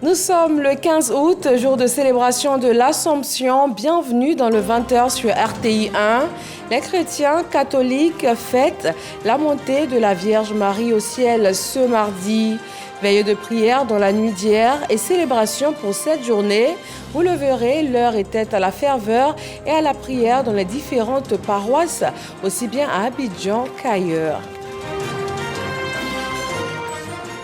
Nous sommes le 15 août, jour de célébration de l'Assomption. Bienvenue dans le 20h sur RTI 1. Les chrétiens catholiques fêtent la montée de la Vierge Marie au ciel ce mardi. Veille de prière dans la nuit d'hier et célébration pour cette journée. Vous le verrez, l'heure était à la ferveur et à la prière dans les différentes paroisses, aussi bien à Abidjan qu'ailleurs.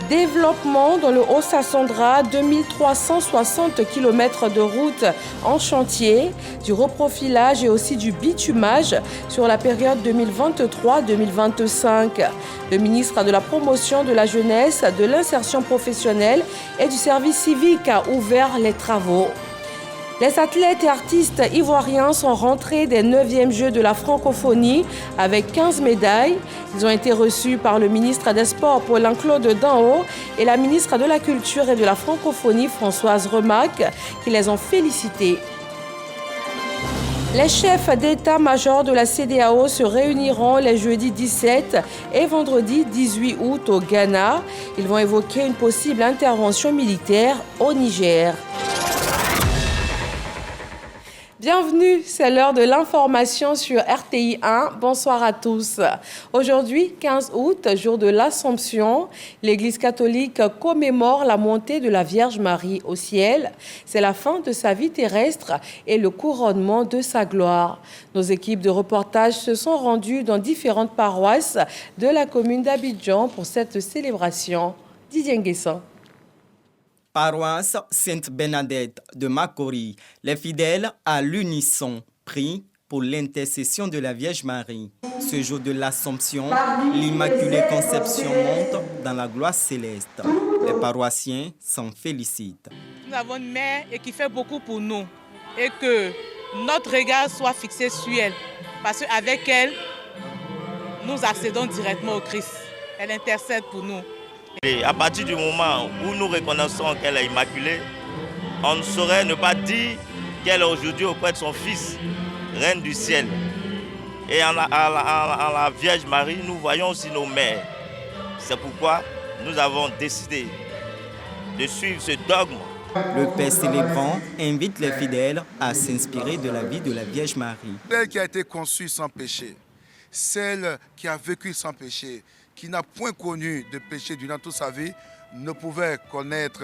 Développement dans le Haut-Sassandra, 2360 km de route en chantier, du reprofilage et aussi du bitumage sur la période 2023-2025. Le ministre de la Promotion de la Jeunesse, de l'Insertion professionnelle et du service civique a ouvert les travaux. Les athlètes et artistes ivoiriens sont rentrés des 9e Jeux de la francophonie avec 15 médailles. Ils ont été reçus par le ministre des Sports, Paulin-Claude Danho, et la ministre de la Culture et de la francophonie, Françoise Remac, qui les ont félicités. Les chefs d'état-major de la CEDEAO se réuniront les jeudis 17 et vendredi 18 août au Ghana. Ils vont évoquer une possible intervention militaire au Niger. Bienvenue, c'est l'heure de l'information sur RTI 1. Bonsoir à tous. Aujourd'hui, 15 août, jour de l'Assomption, l'Église catholique commémore la montée de la Vierge Marie au ciel. C'est la fin de sa vie terrestre et le couronnement de sa gloire. Nos équipes de reportage se sont rendues dans différentes paroisses de la commune d'Abidjan pour cette célébration. Didier Nguessan. Paroisse Sainte-Bernadette de Makori, les fidèles à l'unisson prient pour l'intercession de la Vierge Marie. Ce jour de l'Assomption, l'Immaculée Conception monte dans la gloire céleste. Les paroissiens s'en félicitent. Nous avons une mère et qui fait beaucoup pour nous et que notre regard soit fixé sur elle parce qu'avec elle, nous accédons directement au Christ. Elle intercède pour nous. Et à partir du moment où nous reconnaissons qu'elle est immaculée, on ne saurait ne pas dire qu'elle est aujourd'hui auprès de son Fils, Reine du ciel. Et en la Vierge Marie, nous voyons aussi nos mères. C'est pourquoi nous avons décidé de suivre ce dogme. Le Père célébrant invite les fidèles à s'inspirer de la vie de la Vierge Marie. Celle qui a été conçue sans péché, celle qui a vécu sans péché, qui n'a point connu de péché durant toute sa vie, ne pouvait connaître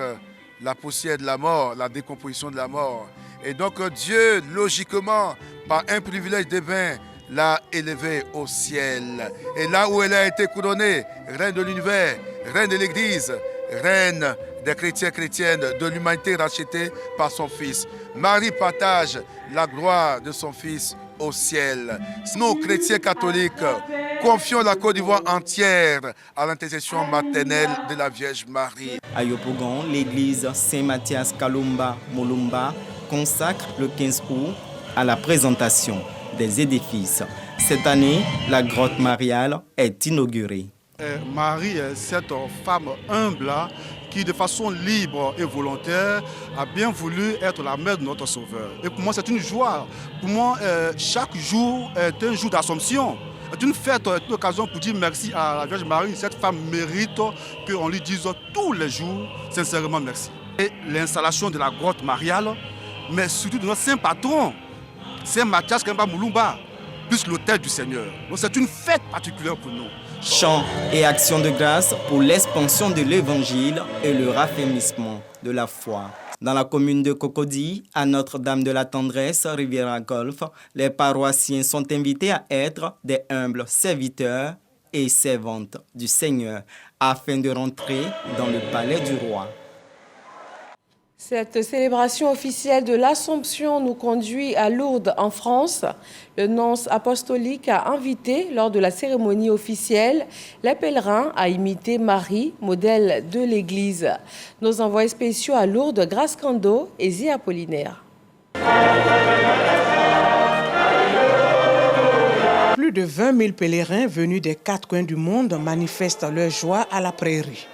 la poussière de la mort, la décomposition de la mort. Et donc Dieu, logiquement, par un privilège divin, l'a élevée au ciel. Et là où elle a été couronnée, reine de l'univers, reine de l'Église, reine des chrétiens chrétiennes, de l'humanité rachetée par son Fils. Marie partage la gloire de son Fils au ciel. Nous, chrétiens catholiques, confions la Côte d'Ivoire entière à l'intercession maternelle de la Vierge Marie. À Yopougon, l'église Saint-Mathias Kalumba Molumba consacre le 15 août à la présentation des édifices. Cette année, la grotte mariale est inaugurée. Marie est cette femme humble qui, de façon libre et volontaire, a bien voulu être la mère de notre Sauveur. Et pour moi, c'est une joie. Pour moi, chaque jour est un jour d'Assomption. C'est une fête, une occasion pour dire merci à la Vierge Marie. Cette femme mérite qu'on lui dise tous les jours, sincèrement merci. Et l'installation de la grotte mariale, mais surtout de notre saint patron, Saint Mathias Kalumba Molumba, plus l'autel du Seigneur. Donc c'est une fête particulière pour nous. Chants et actions de grâce pour l'expansion de l'Évangile et le raffermissement de la foi. Dans la commune de Cocody, à Notre-Dame de la Tendresse, Riviera Golf, les paroissiens sont invités à être des humbles serviteurs et servantes du Seigneur afin de rentrer dans le palais du roi. Cette célébration officielle de l'Assomption nous conduit à Lourdes, en France. Le nonce apostolique a invité, lors de la cérémonie officielle, les pèlerins à imiter Marie, modèle de l'Église. Nos envoyés spéciaux à Lourdes, Grace Kando et Zia Apollinaire. Plus de 20 000 pèlerins venus des 4 coins du monde manifestent leur joie à la prairie.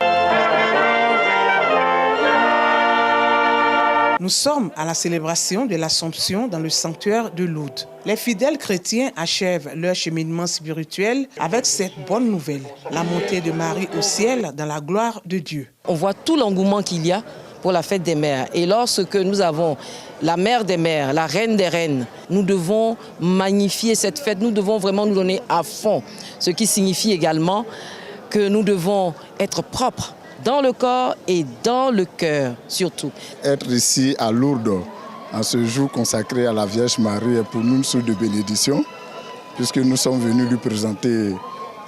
Nous sommes à la célébration de l'Assomption dans le sanctuaire de Lourdes. Les fidèles chrétiens achèvent leur cheminement spirituel avec cette bonne nouvelle, la montée de Marie au ciel dans la gloire de Dieu. On voit tout l'engouement qu'il y a pour la fête des mères. Et lorsque nous avons la mère des mères, la reine des reines, nous devons magnifier cette fête, nous devons vraiment nous donner à fond. Ce qui signifie également que nous devons être propres dans le corps et dans le cœur surtout. Être ici à Lourdes, en ce jour consacré à la Vierge Marie, est pour nous une source de bénédiction, puisque nous sommes venus lui présenter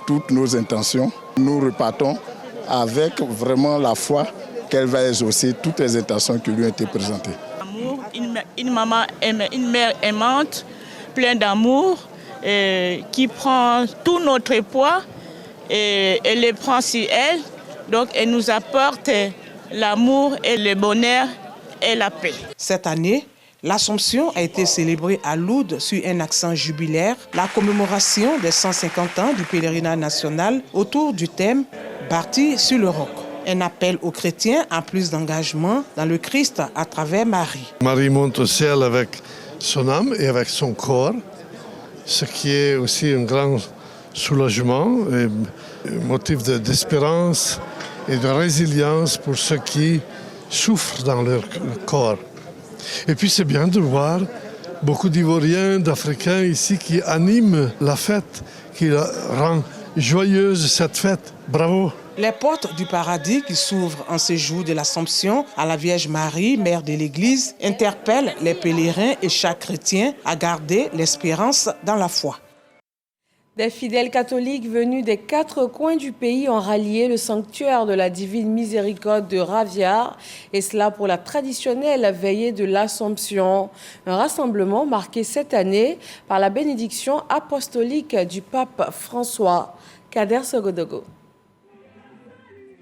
toutes nos intentions. Nous repartons avec vraiment la foi qu'elle va exaucer toutes les intentions qui lui ont été présentées. Amour, une maman, une mère aimante, pleine d'amour, qui prend tout notre poids et elle le prend sur elle. Donc elle nous apporte l'amour et le bonheur et la paix. Cette année, l'Assomption a été célébrée à Lourdes sur un accent jubilaire, la commémoration des 150 ans du pèlerinage national autour du thème « Bâti sur le roc ». Un appel aux chrétiens à plus d'engagement dans le Christ à travers Marie. Marie monte au ciel avec son âme et avec son corps, ce qui est aussi un grand soulagement, et motif d'espérance et de résilience pour ceux qui souffrent dans leur corps. Et puis c'est bien de voir beaucoup d'Ivoiriens, d'Africains ici qui animent la fête, qui rend joyeuse cette fête. Bravo! Les portes du paradis qui s'ouvrent en ce jour de l'Assomption à la Vierge Marie, mère de l'Église, interpellent les pèlerins et chaque chrétien à garder l'espérance dans la foi. Des fidèles catholiques venus des 4 coins du pays ont rallié le sanctuaire de la Divine Miséricorde de Raviar, et cela pour la traditionnelle veillée de l'Assomption. Un rassemblement marqué cette année par la bénédiction apostolique du pape François. Kader Sogodogo.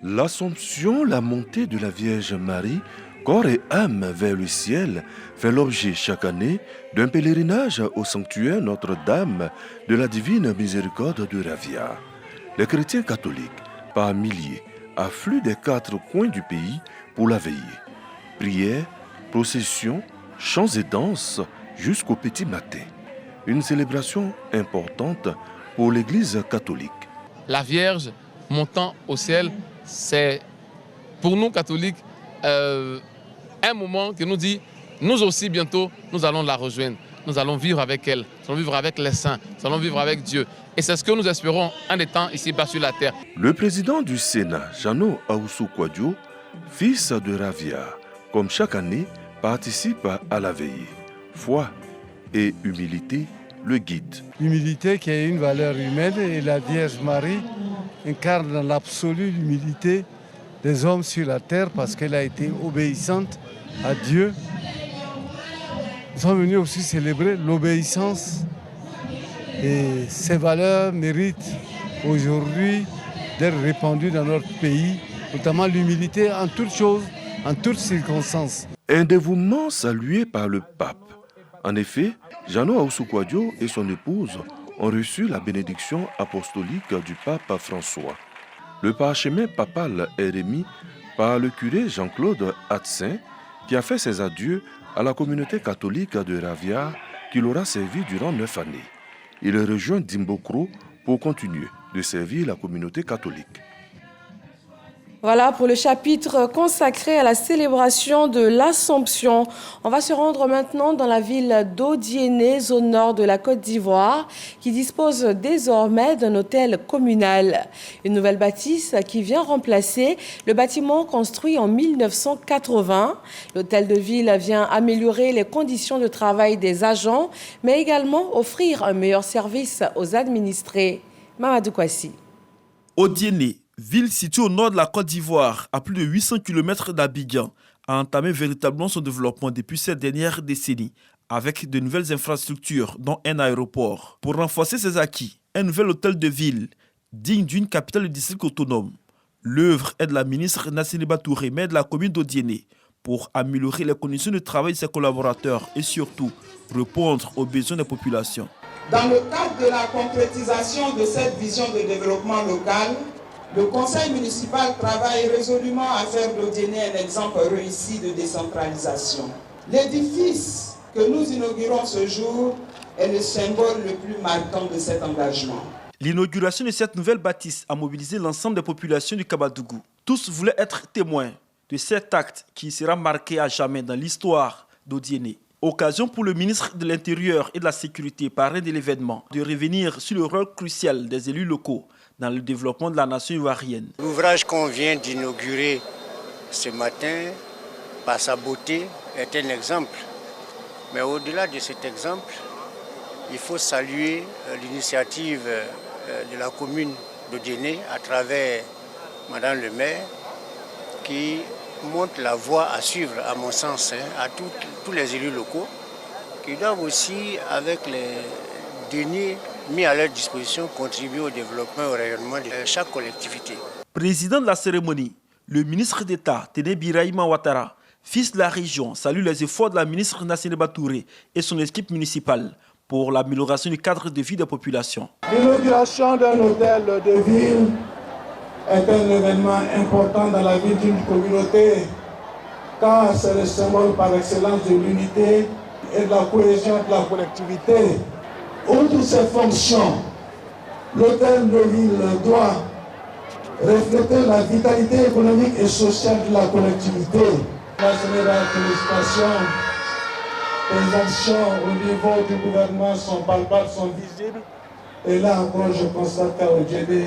L'Assomption, la montée de la Vierge Marie, corps et âme vers le ciel, fait l'objet chaque année d'un pèlerinage au sanctuaire Notre-Dame de la Divine Miséricorde de Raviar. Les chrétiens catholiques, par milliers, affluent des 4 coins du pays pour la veiller. Prières, processions, chants et danses jusqu'au petit matin. Une célébration importante pour l'Église catholique. La Vierge montant au ciel, c'est pour nous catholiques un moment qui nous dit, nous aussi bientôt, nous allons la rejoindre. Nous allons vivre avec elle, nous allons vivre avec les saints, nous allons vivre avec Dieu. Et c'est ce que nous espérons en étant ici-bas sur la terre. Le président du Sénat, Jeannot Ahoussou-Kouadio, fils de Raviar, comme chaque année, participe à la veillée. Foi et humilité le guident. L'humilité qui est une valeur humaine et la Vierge Marie incarne dans l'absolu l'humilité des hommes sur la terre parce qu'elle a été obéissante à Dieu. Nous sommes venus aussi célébrer l'obéissance et ces valeurs méritent aujourd'hui d'être répandues dans notre pays, notamment l'humilité en toutes choses, en toutes circonstances. Un dévouement salué par le pape. En effet, Jeannot Ahoussou-Kouadio et son épouse ont reçu la bénédiction apostolique du pape François. Le parchemin papal est remis par le curé Jean-Claude Hatsin, qui a fait ses adieux à la communauté catholique de Raviar, qui l'aura servi durant 9 années. Il rejoint Dimbokro pour continuer de servir la communauté catholique. Voilà pour le chapitre consacré à la célébration de l'Assomption. On va se rendre maintenant dans la ville d'Odiéné, zone nord de la Côte d'Ivoire, qui dispose désormais d'un hôtel communal. Une nouvelle bâtisse qui vient remplacer le bâtiment construit en 1980. L'hôtel de ville vient améliorer les conditions de travail des agents, mais également offrir un meilleur service aux administrés. Mamadou Kwasi. Odiéné, ville située au nord de la Côte d'Ivoire, à plus de 800 km d'Abidjan, a entamé véritablement son développement depuis ces dernières décennies, avec de nouvelles infrastructures, dont un aéroport. Pour renforcer ses acquis, un nouvel hôtel de ville, digne d'une capitale de district autonome. L'œuvre est de la ministre Nassiniba Touré, maire de la commune d'Odiéné, pour améliorer les conditions de travail de ses collaborateurs et surtout répondre aux besoins des populations. Dans le cadre de la concrétisation de cette vision de développement local, le conseil municipal travaille résolument à faire d'Odiéné un exemple réussi de décentralisation. L'édifice que nous inaugurons ce jour est le symbole le plus marquant de cet engagement. L'inauguration de cette nouvelle bâtisse a mobilisé l'ensemble des populations du Kabadougou. Tous voulaient être témoins de cet acte qui sera marqué à jamais dans l'histoire d'Odiéné. Occasion pour le ministre de l'Intérieur et de la Sécurité, parrain de l'événement, de revenir sur le rôle crucial des élus locaux dans le développement de la nation ivoirienne. L'ouvrage qu'on vient d'inaugurer ce matin, par sa beauté, est un exemple. Mais au-delà de cet exemple, il faut saluer l'initiative de la commune d'Odiéné à travers Madame le maire qui montre la voie à suivre, à mon sens, à tous les élus locaux qui doivent aussi, avec les deniers mis à leur disposition, contribuer au développement et au rayonnement de chaque collectivité. Président de la cérémonie, le ministre d'État, Téné Birahima Ouattara, fils de la région, salue les efforts de la ministre Nassine Batouré et son équipe municipale pour l'amélioration du cadre de vie des populations. L'inauguration d'un hôtel de ville est un événement important dans la vie d'une communauté, car c'est le symbole par excellence de l'unité et de la cohésion de la collectivité. Outre ses fonctions, l'hôtel de ville doit refléter la vitalité économique et sociale de la collectivité. La félicitations, les actions au niveau du gouvernement sont palpables, sont visibles. Et là encore, je constate qu'à Odjébé,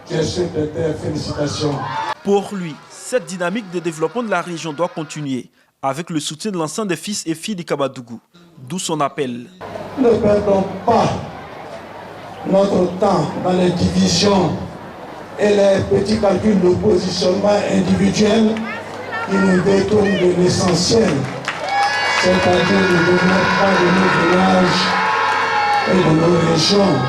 je souhaite des félicitations. Pour lui, cette dynamique de développement de la région doit continuer avec le soutien de l'ensemble des fils et filles du Kabadougou. D'où son appel. Ne perdons pas notre temps dans les divisions et les petits calculs de positionnement individuel qui nous détournent de l'essentiel, c'est-à-dire le développement de nos villages et de nos régions.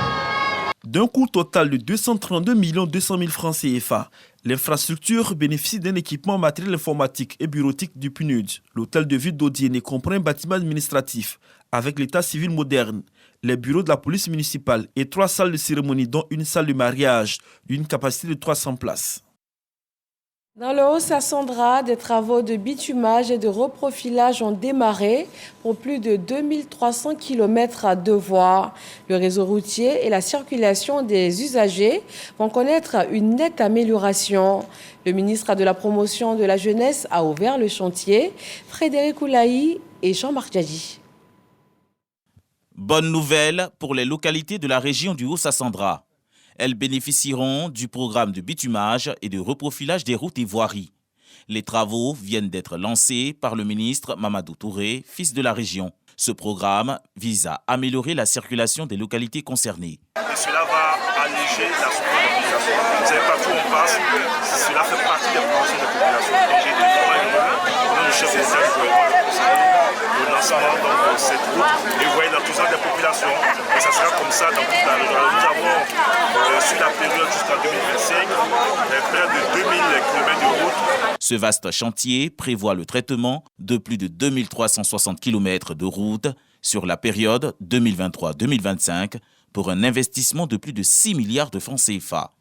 D'un coût total de 232 200 000 francs CFA, l'infrastructure bénéficie d'un équipement matériel informatique et bureautique du PNUD. L'hôtel de ville d'Odiéné comprend un bâtiment administratif avec l'état civil moderne, les bureaux de la police municipale et 3 salles de cérémonie, dont une salle de mariage d'une capacité de 300 places. Dans le Haut-Sassandra, des travaux de bitumage et de reprofilage ont démarré pour plus de 2300 km de voies. Le réseau routier et la circulation des usagers vont connaître une nette amélioration. Le ministre de la Promotion de la Jeunesse a ouvert le chantier. Frédéric Oulaï et Jean-Marc Djadji. Bonne nouvelle pour les localités de la région du Haut-Sassandra. Elles bénéficieront du programme de bitumage et de reprofilage des routes et voiries. Les travaux viennent d'être lancés par le ministre Mamadou Touré, fils de la région. Ce programme vise à améliorer la circulation des localités concernées. Et cela va alléger la souffrance de la population. Vous savez, partout où on passe, cela fait partie des projets de la population. Donc j'ai été vraiment heureux, le chef d'État du gouvernement le lancement de cette route. Et vous voyez l'enthousiasme des populations. Et ça sera comme ça dans toute la région. Nous avons, sur la période jusqu'en 2025, près de 2000 km de route. Ce vaste chantier prévoit le traitement de plus de 2360 km de route sur la période 2023-2025 pour un investissement de plus de 6 milliards de francs CFA.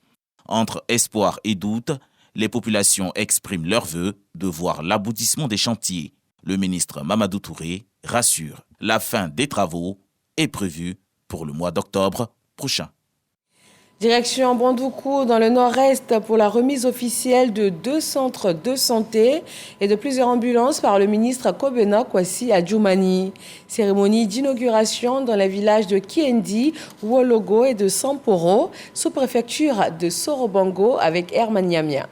Entre espoir et doute, les populations expriment leur vœu de voir l'aboutissement des chantiers. Le ministre Mamadou Touré rassure, la fin des travaux est prévue pour le mois d'octobre prochain. Direction Bandoukou dans le nord-est pour la remise officielle de 2 centres de santé et de plusieurs ambulances par le ministre Kobena Kwasi Adjoumani. Cérémonie d'inauguration dans les villages de Kiendi, Wologo et de Samporo, sous-préfecture de Sorobango avec Herman Niamia.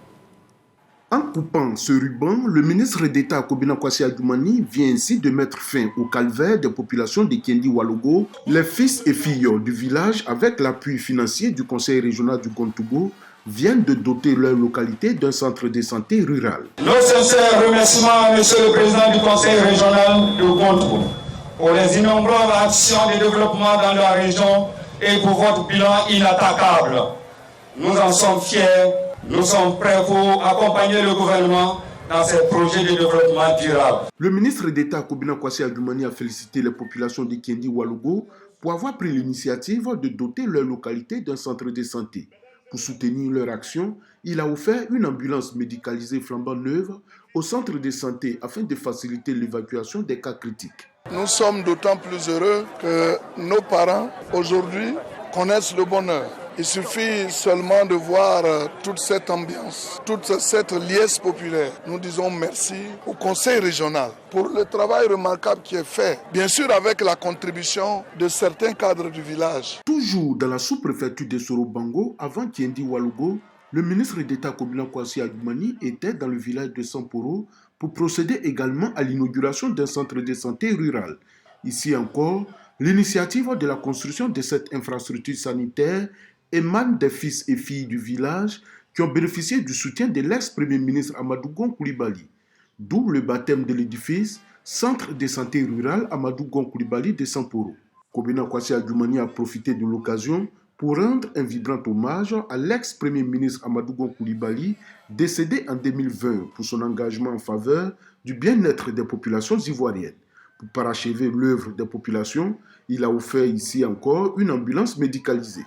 En coupant ce ruban, le ministre d'État Kobena Kwasi Adjoumani vient ainsi de mettre fin au calvaire des populations de Kiendi Walogo. Les fils et filles du village, avec l'appui financier du conseil régional du Gontougo, viennent de doter leur localité d'un centre de santé rural. Nos sincères remerciements, monsieur le président du conseil régional du Gontougo, pour les innombrables actions de développement dans la région et pour votre bilan inattaquable. Nous en sommes fiers. Nous sommes prêts pour accompagner le gouvernement dans ces projets de développement durable. Le ministre d'État Kobena Kwasi Adjoumani a félicité les populations de Kiendi Walogo pour avoir pris l'initiative de doter leur localité d'un centre de santé. Pour soutenir leur action, il a offert une ambulance médicalisée flambant neuve au centre de santé afin de faciliter l'évacuation des cas critiques. Nous sommes d'autant plus heureux que nos parents aujourd'hui connaissent le bonheur Il suffit seulement de voir toute cette ambiance, toute cette liesse populaire. Nous disons merci au Conseil régional pour le travail remarquable qui est fait, bien sûr avec la contribution de certains cadres du village. Toujours dans la sous-préfecture de Soro-Bango, avant Kiendi Walugo, le ministre d'État Kobina Kwasi Adjoumani était dans le village de Samporo pour procéder également à l'inauguration d'un centre de santé rural. Ici encore, l'initiative de la construction de cette infrastructure sanitaire émane des fils et filles du village qui ont bénéficié du soutien de l'ex-premier ministre Amadou Gon Coulibaly. D'où le baptême de l'édifice Centre de santé rural Amadou Gon Coulibaly de Samporo. Kobina Kwasi Adjoumani a profité de l'occasion pour rendre un vibrant hommage à l'ex-premier ministre Amadou Gon Coulibaly, décédé en 2020 pour son engagement en faveur du bien-être des populations ivoiriennes. Pour parachever l'œuvre des populations, il a offert ici encore une ambulance médicalisée.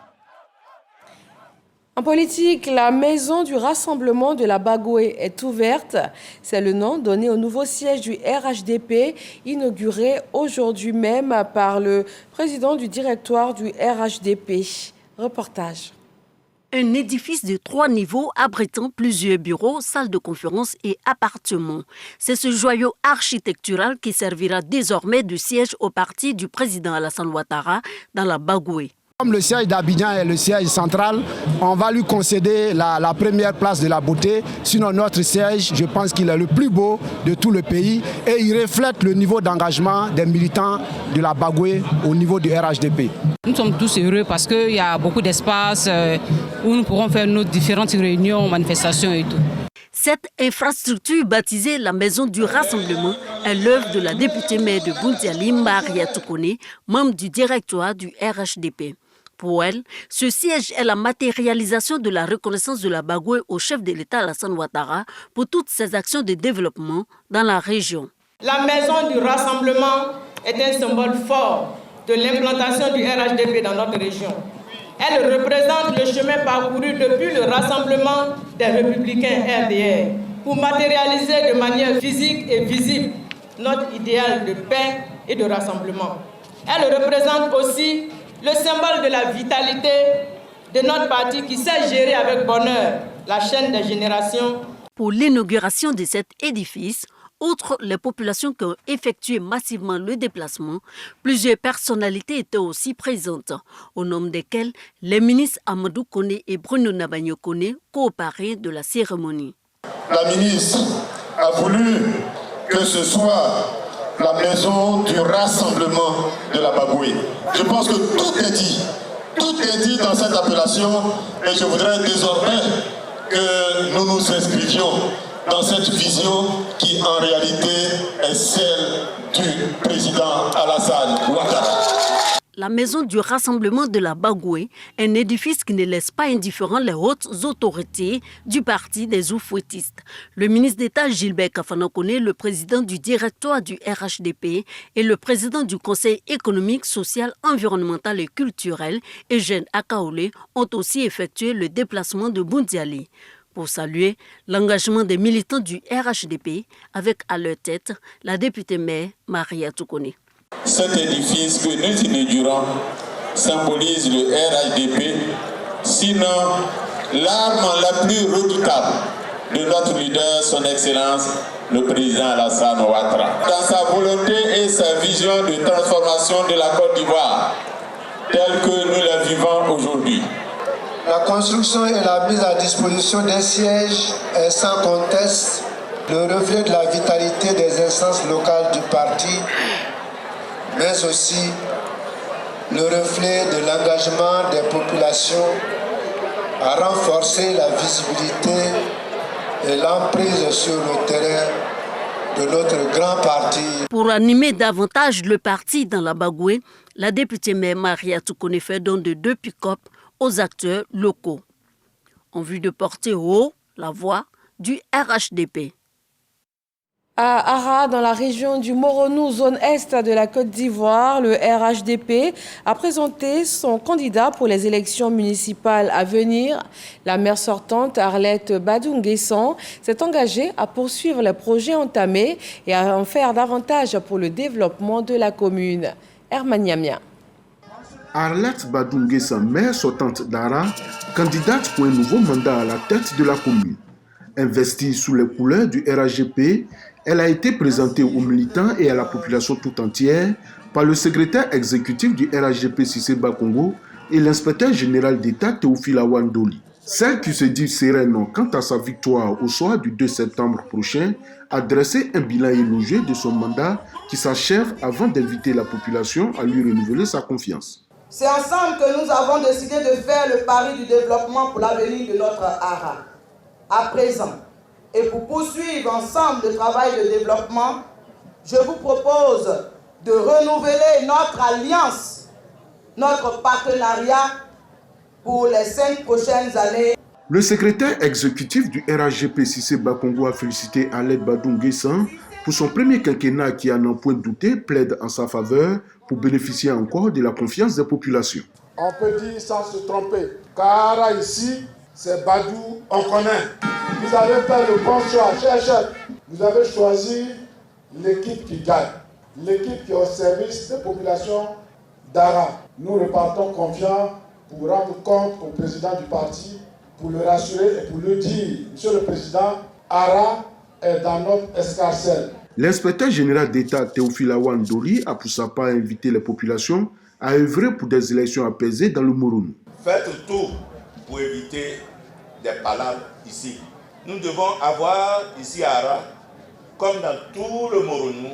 En politique, la maison du rassemblement de la Bagoué est ouverte. C'est le nom donné au nouveau siège du RHDP, inauguré aujourd'hui même par le président du directoire du RHDP. Reportage. Un édifice de 3 niveaux abritant plusieurs bureaux, salles de conférence et appartements. C'est ce joyau architectural qui servira désormais de siège au parti du président Alassane Ouattara dans la Bagoué. Comme le siège d'Abidjan est le siège central, on va lui concéder la première place de la beauté. Sinon, notre siège, je pense qu'il est le plus beau de tout le pays et il reflète le niveau d'engagement des militants de la Bagoué au niveau du RHDP. Nous sommes tous heureux parce qu'il y a beaucoup d'espace où nous pourrons faire nos différentes réunions, manifestations et tout. Cette infrastructure baptisée la Maison du Rassemblement est l'œuvre de la députée maire de Boundiali, Maria Toukone, membre du directoire du RHDP. Pour elle, ce siège est la matérialisation de la reconnaissance de la Bagoué au chef de l'État Alassane Ouattara pour toutes ses actions de développement dans la région. La Maison du Rassemblement est un symbole fort de l'implantation du RHDP dans notre région. Elle représente le chemin parcouru depuis le rassemblement des républicains RDR pour matérialiser de manière physique et visible notre idéal de paix et de rassemblement. Elle représente aussi le symbole de la vitalité de notre parti qui sait gérer avec bonheur la chaîne des générations. Pour l'inauguration de cet édifice, outre les populations qui ont effectué massivement le déplacement, plusieurs personnalités étaient aussi présentes, au nom desquelles les ministres Amadou Koné et Bruno Nabagno Koné coopéraient de la cérémonie. La ministre a voulu que ce soit la maison du rassemblement de la Bagoué. Je pense que tout est dit dans cette appellation et je voudrais désormais que nous nous inscrivions dans cette vision qui en réalité est celle du président Alassane Ouattara. La maison du rassemblement de la Bagoué, un édifice qui ne laisse pas indifférents les hautes autorités du parti des oufouettistes. Le ministre d'État Gilbert Kafana Koné, le président du directoire du RHDP et le président du Conseil économique, social, environnemental et culturel, Eugène Akaolé, ont aussi effectué le déplacement de Boundiali pour saluer l'engagement des militants du RHDP avec à leur tête la députée maire Maria Toukone. Cet édifice que nous inaugurons symbolise le RHDP, sinon l'arme la plus redoutable de notre leader, son Excellence, le président Alassane Ouattara. Dans sa volonté et sa vision de transformation de la Côte d'Ivoire, telle que nous la vivons aujourd'hui. La construction et la mise à disposition d'un siège est sans conteste le reflet de la vitalité des instances locales du parti, mais aussi le reflet de l'engagement des populations à renforcer la visibilité et l'emprise sur le terrain de notre grand parti. Pour animer davantage le parti dans la Bagoué, la députée maire Maria Toukone fait don de 2 pick-up aux acteurs locaux, en vue de porter haut la voix du RHDP. À Ara, dans la région du Moronou, zone est de la Côte d'Ivoire, le RHDP a présenté son candidat pour les élections municipales à venir. La maire sortante, Arlette Badou-Nguessan, s'est engagée à poursuivre les projets entamés et à en faire davantage pour le développement de la commune. Herman Niamia. Arlette Badou-Nguessan, maire sortante d'Ara, candidate pour un nouveau mandat à la tête de la commune. Investie sous les couleurs du RHDP, elle a été présentée aux militants et à la population tout entière par le secrétaire exécutif du RHDP Cissé Bakongo et l'inspecteur général d'État Théophile Awandoli. Celle qui se dit sereine quant à sa victoire au soir du 2 septembre prochain a dressé un bilan élogieux de son mandat qui s'achève avant d'inviter la population à lui renouveler sa confiance. C'est ensemble que nous avons décidé de faire le pari du développement pour l'avenir de notre ARA. À présent, et pour poursuivre ensemble le travail de développement, je vous propose de renouveler notre alliance, notre partenariat pour les 5 prochaines années. Le secrétaire exécutif du RHDP Cissé Bakongo a félicité Arlette Badou-Nguessan pour son premier quinquennat qui, à n'en point douter, plaide en sa faveur pour bénéficier encore de la confiance des populations. On peut dire sans se tromper, car ici, c'est Badou, on connaît. Vous avez fait le bon choix, chef. Vous avez choisi l'équipe qui gagne, l'équipe qui est au service des populations d'Ara. Nous repartons confiants pour rendre compte au président du parti, pour le rassurer et pour le dire, Monsieur le Président, Ara est dans notre escarcelle. L'inspecteur général d'État Théophile Awandoli a pour sa part invité les populations à œuvrer pour des élections apaisées dans le Moronou. Faites tout pour éviter des palabres ici. Nous devons avoir ici à Ara, comme dans tout le Moronou,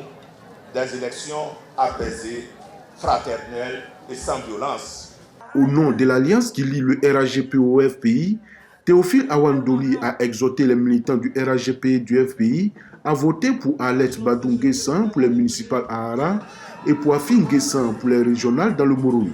des élections apaisées, fraternelles et sans violence. Au nom de l'alliance qui lie le RHDP au FPI, Théophile Awandoli a exhorté les militants du RHDP et du FPI à voter pour Arlette Badou-Nguessan pour les municipales à Ara et pour Afin Nguessan pour les régionales dans le Moronou.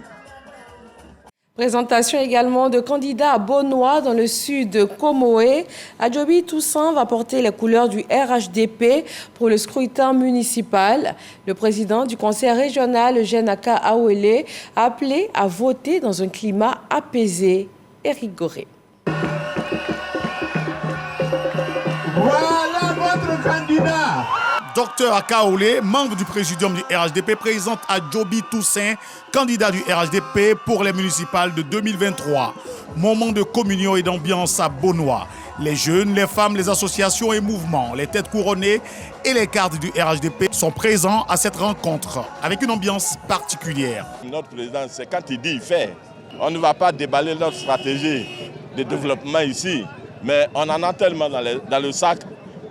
Présentation également de candidats à Bonois dans le sud de Comoé. Adjobi Toussaint va porter les couleurs du RHDP pour le scrutin municipal. Le président du conseil régional, Eugène Aka Awele, a appelé à voter dans un climat apaisé et rigoré. Voilà votre candidat. Docteur Akaolé, membre du présidium du RHDP, présente Adjobi Toussaint, candidat du RHDP pour les municipales de 2023. Moment de communion et d'ambiance à Bonois. Les jeunes, les femmes, les associations et mouvements, les têtes couronnées et les cadres du RHDP sont présents à cette rencontre avec une ambiance particulière. Notre président, c'est quand il dit, il fait. On ne va pas déballer notre stratégie de développement ici, mais on en a tellement dans le sac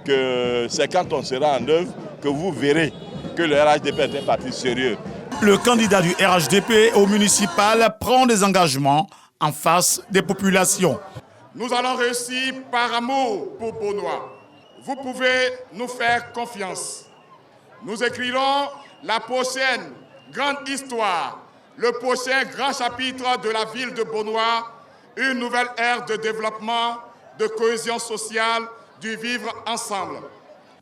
que c'est quand on sera en œuvre que vous verrez que le RHDP est un parti sérieux. Le candidat du RHDP au municipal prend des engagements en face des populations. Nous allons réussir par amour pour Bonois. Vous pouvez nous faire confiance. Nous écrirons la prochaine grande histoire, le prochain grand chapitre de la ville de Bonois, une nouvelle ère de développement, de cohésion sociale, du vivre ensemble.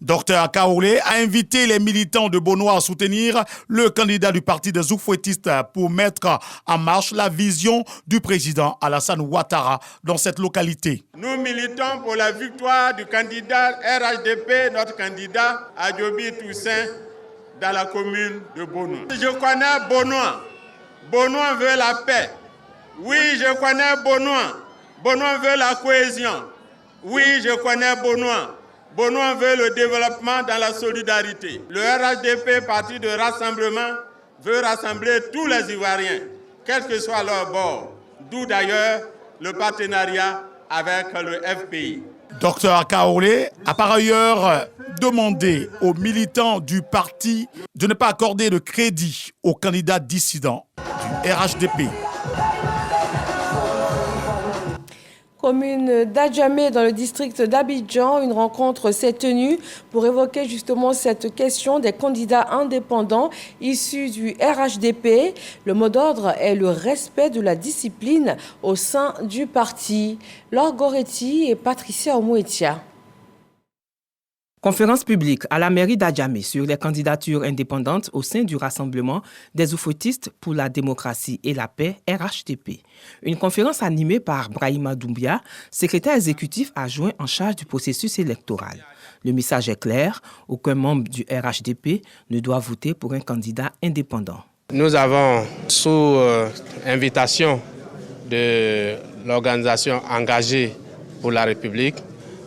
Docteur Akaolé a invité les militants de Bonois à soutenir le candidat du parti des Oufouettistes pour mettre en marche la vision du président Alassane Ouattara dans cette localité. Nous militons pour la victoire du candidat RHDP, notre candidat Adjobi Toussaint, dans la commune de Bonois. Je connais Bonois. Bonois veut la paix. Oui, je connais Bonois. Bonois veut la cohésion. Oui, je connais Bonois. Bonois veut le développement dans la solidarité. Le RHDP, parti de rassemblement, veut rassembler tous les Ivoiriens, quel que soit leur bord. D'où d'ailleurs le partenariat avec le FPI. Docteur Akaolé a par ailleurs demandé aux militants du parti de ne pas accorder de crédit aux candidats dissidents du RHDP. Commune d'Adjamé dans le district d'Abidjan, une rencontre s'est tenue pour évoquer justement cette question des candidats indépendants issus du RHDP. Le mot d'ordre est le respect de la discipline au sein du parti. Laure Goretti et Patricia Omouetia. Conférence publique à la mairie d'Adjamé sur les candidatures indépendantes au sein du Rassemblement des Oufouettistes pour la démocratie et la paix, RHDP. Une conférence animée par Brahima Doumbia, secrétaire exécutif adjoint en charge du processus électoral. Le message est clair, aucun membre du RHDP ne doit voter pour un candidat indépendant. Nous avons, sous invitation de l'organisation engagée pour la République,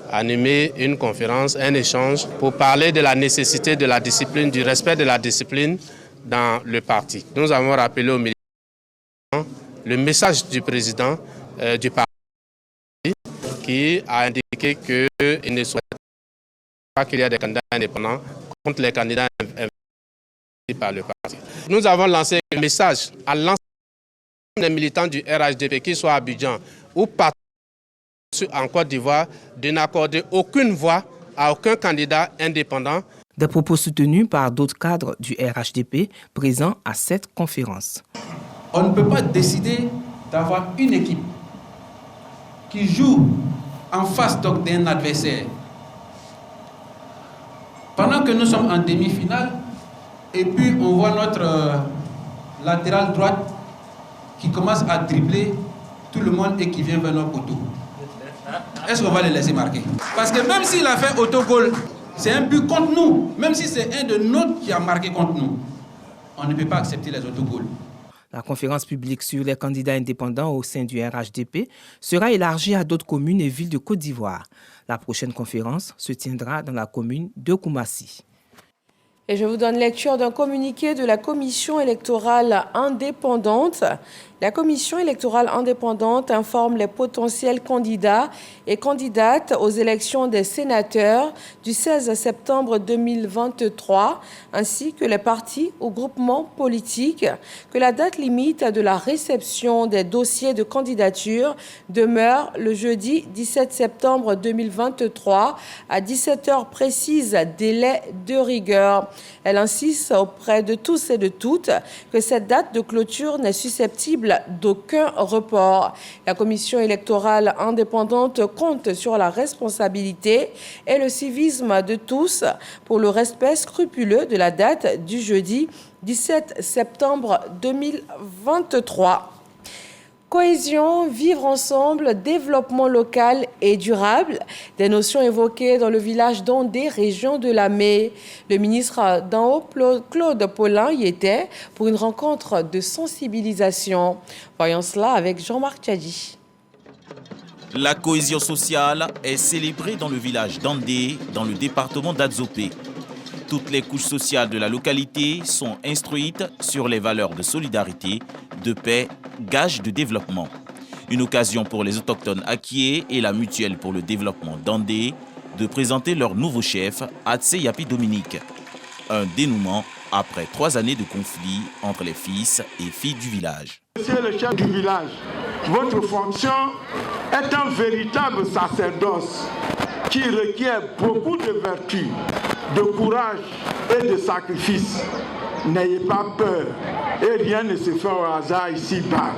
animé une conférence, un échange pour parler de la nécessité de la discipline, du respect de la discipline dans le parti. Nous avons rappelé aux militants le message du président du parti qui a indiqué qu'il ne souhaite pas qu'il y ait des candidats indépendants contre les candidats investis par le parti. Nous avons lancé un message à l'ensemble des militants du RHDP, qu'ils soient à Abidjan ou partout en Côte d'Ivoire, de n'accorder aucune voix à aucun candidat indépendant. Des propos soutenus par d'autres cadres du RHDP présents à cette conférence. On ne peut pas décider d'avoir une équipe qui joue en face d'un adversaire pendant que nous sommes en demi-finale et puis on voit notre latéral droite qui commence à dribbler tout le monde et qui vient vers notre poteau. Est-ce qu'on va les laisser marquer? Parce que même s'il a fait autogol, c'est un but contre nous. Même si c'est un de nôtres qui a marqué contre nous, on ne peut pas accepter les autogols. La conférence publique sur les candidats indépendants au sein du RHDP sera élargie à d'autres communes et villes de Côte d'Ivoire. La prochaine conférence se tiendra dans la commune de Koumassi. Et je vous donne lecture d'un communiqué de la Commission électorale indépendante. La Commission électorale indépendante informe les potentiels candidats et candidates aux élections des sénateurs du 16 septembre 2023, ainsi que les partis ou groupements politiques, que la date limite de la réception des dossiers de candidature demeure le jeudi 17 septembre 2023 à 17h précise, délai de rigueur. Elle insiste auprès de tous et de toutes que cette date de clôture n'est susceptible d'aucun report. La Commission électorale indépendante compte sur la responsabilité et le civisme de tous pour le respect scrupuleux de la date du jeudi 17 septembre 2023. Cohésion, vivre ensemble, développement local et durable, des notions évoquées dans le village d'Ondé, région de Lamé. Le ministre d'en haut, Claude Paulin, y était pour une rencontre de sensibilisation. Voyons cela avec Jean-Marc Tchadji. La cohésion sociale est célébrée dans le village d'Andé, dans le département d'Adzopé. Toutes les couches sociales de la localité sont instruites sur les valeurs de solidarité, de paix, gage de développement. Une occasion pour les autochtones Akié et la mutuelle pour le développement d'Andé de présenter leur nouveau chef, Atse Yapi Dominique. Un dénouement après 3 années de conflit entre les fils et filles du village. Monsieur le chef du village, votre fonction est un véritable sacerdoce qui requiert beaucoup de vertu, de courage et de sacrifice. N'ayez pas peur et rien ne se fait au hasard ici-bas.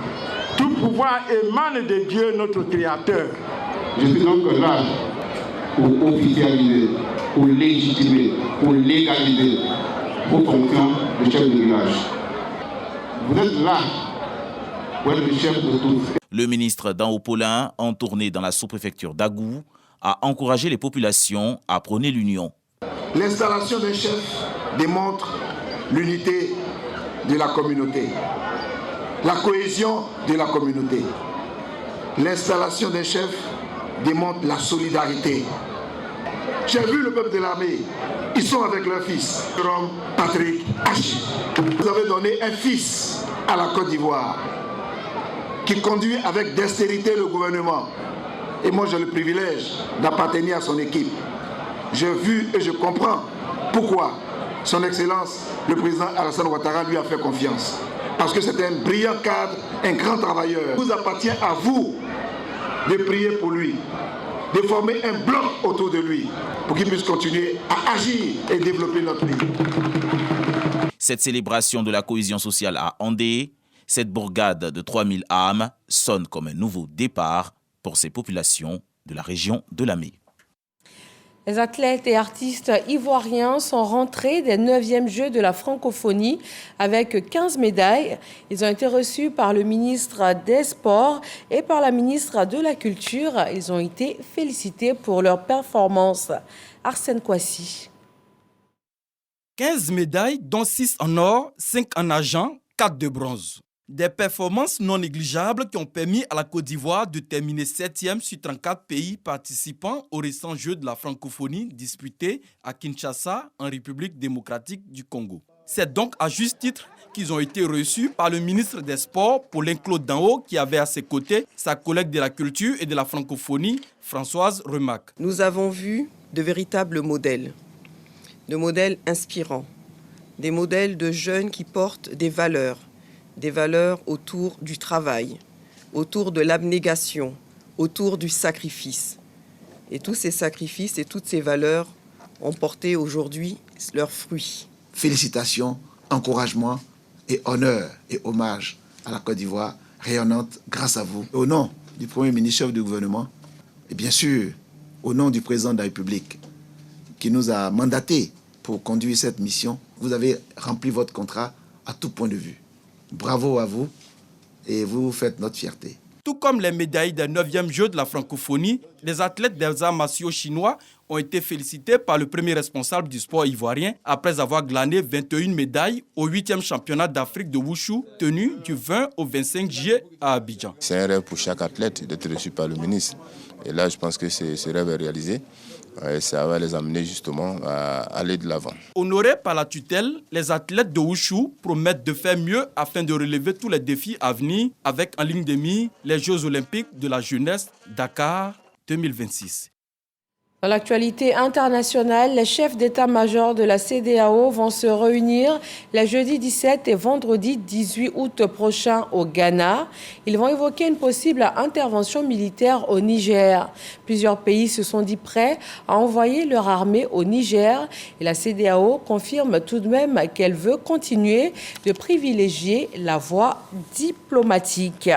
Tout pouvoir émane de Dieu, notre Créateur. Je suis donc là pour officialiser, pour légitimer, pour légaliser vos fonctions de chef de village. Vous êtes là pour être le chef de tous. Le ministre d'en Paulin, en tournée dans la sous-préfecture d'Agou, a encouragé les populations à prôner l'union. L'installation d'un chef démontre l'unité de la communauté, la cohésion de la communauté. L'installation d'un chef démontre la solidarité. J'ai vu le peuple de l'armée, ils sont avec leur fils, Patrick Hachi. Vous avez donné un fils à la Côte d'Ivoire qui conduit avec dextérité le gouvernement. Et moi j'ai le privilège d'appartenir à son équipe. J'ai vu et je comprends pourquoi son Excellence, le président Alassane Ouattara, lui a fait confiance. Parce que c'est un brillant cadre, un grand travailleur. Il vous appartient à vous de prier pour lui, de former un bloc autour de lui pour qu'il puisse continuer à agir et développer notre pays. Cette célébration de la cohésion sociale à Andé, cette bourgade de 3000 âmes, sonne comme un nouveau départ pour ces populations de la région de Lamé. Les athlètes et artistes ivoiriens sont rentrés des 9e Jeux de la francophonie avec 15 médailles. Ils ont été reçus par le ministre des Sports et par la ministre de la Culture. Ils ont été félicités pour leur performance. Arsène Kouassi. 15 médailles, dont 6 en or, 5 en argent, 4 de bronze. Des performances non négligeables qui ont permis à la Côte d'Ivoire de terminer 7e sur 34 pays participant aux récents Jeux de la francophonie disputés à Kinshasa, en République démocratique du Congo. C'est donc à juste titre qu'ils ont été reçus par le ministre des Sports, Paulin Claude Danho, qui avait à ses côtés sa collègue de la culture et de la francophonie, Françoise Remac. Nous avons vu de véritables modèles, de modèles inspirants, des modèles de jeunes qui portent des valeurs autour du travail, autour de l'abnégation, autour du sacrifice. Et tous ces sacrifices et toutes ces valeurs ont porté aujourd'hui leurs fruits. Félicitations, encouragements et honneur et hommage à la Côte d'Ivoire rayonnante grâce à vous. Au nom du Premier ministre chef du gouvernement et bien sûr au nom du président de la République qui nous a mandatés pour conduire cette mission, vous avez rempli votre contrat à tout point de vue. Bravo à vous et vous faites notre fierté. Tout comme les médailles des 9e Jeux de la francophonie, les athlètes des arts martiaux chinois ont été félicités par le premier responsable du sport ivoirien après avoir glané 21 médailles au 8e championnat d'Afrique de Wushu tenu du 20 au 25 juillet à Abidjan. C'est un rêve pour chaque athlète d'être reçu par le ministre. Et là, je pense que ce rêve est réalisé. Et ça va les amener justement à aller de l'avant. Honorés par la tutelle, les athlètes de Wushu promettent de faire mieux afin de relever tous les défis à venir avec en ligne de mire les Jeux olympiques de la jeunesse Dakar 2026. Dans l'actualité internationale, les chefs d'état-major de la CEDEAO vont se réunir les jeudis 17 et vendredi 18 août prochain au Ghana. Ils vont évoquer une possible intervention militaire au Niger. Plusieurs pays se sont dit prêts à envoyer leur armée au Niger et la CEDEAO confirme tout de même qu'elle veut continuer de privilégier la voie diplomatique.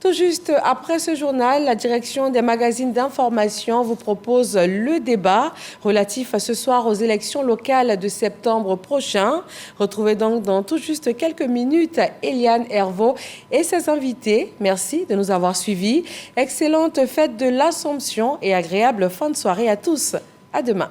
Tout juste après ce journal, la direction des magazines d'information vous propose le débat relatif à ce soir aux élections locales de septembre prochain. Retrouvez donc dans tout juste quelques minutes Eliane Hervaux et ses invités. Merci de nous avoir suivis. Excellente fête de l'Assomption et agréable fin de soirée à tous. À demain.